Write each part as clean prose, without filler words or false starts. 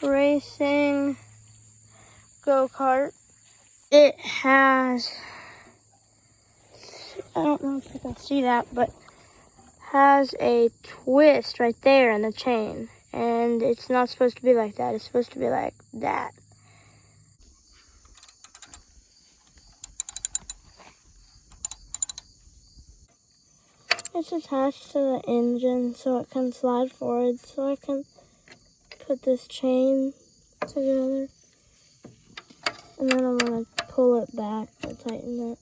racing go-kart. It has, I don't know if you can see that, but has a twist right there in the chain. And it's not supposed to be like that. It's supposed to be like that. It's attached to the engine so it can slide forward, so I can put this chain together. And then I'm going to pull it back to tighten it.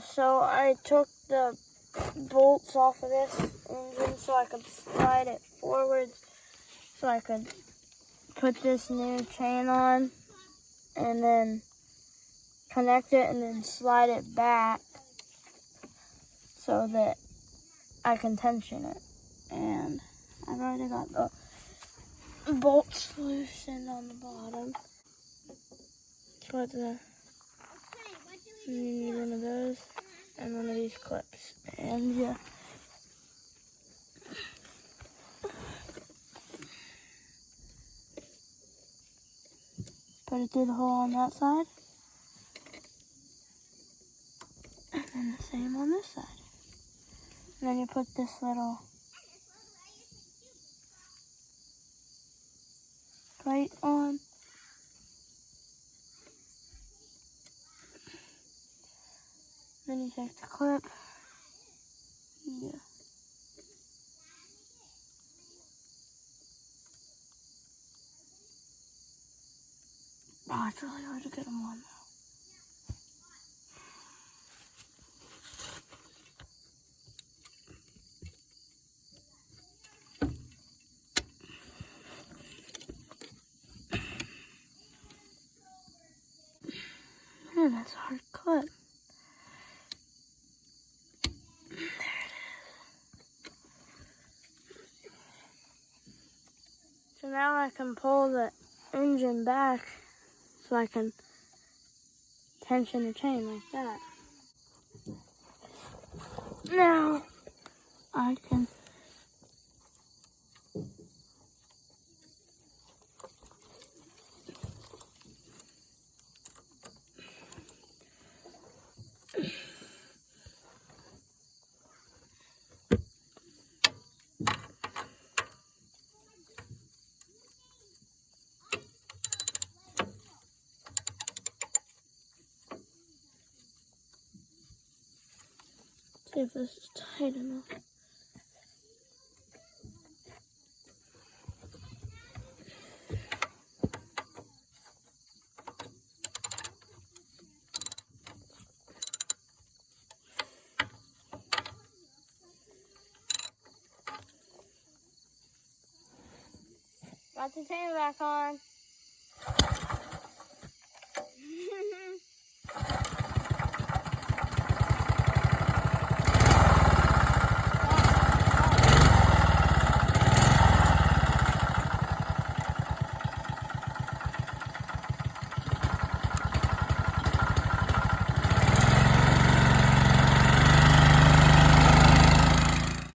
So I took the bolts off of this engine so I could slide it forward, so I could put this new chain on and then connect it and then slide it back so that I can tension it. And I've already got the bolts loosened on the bottom. You need one of those and one of these clips. And yeah. Put it through the hole on that side. And then the same on this side. And then you put this little plate on. Then you take the clip. Yeah. Oh, it's really hard to get them on though. Man, that's a hard clip. There it is. So now I can pull the engine back so I can tension the chain like that. Now I can see if this is tight enough. Got the chain back on.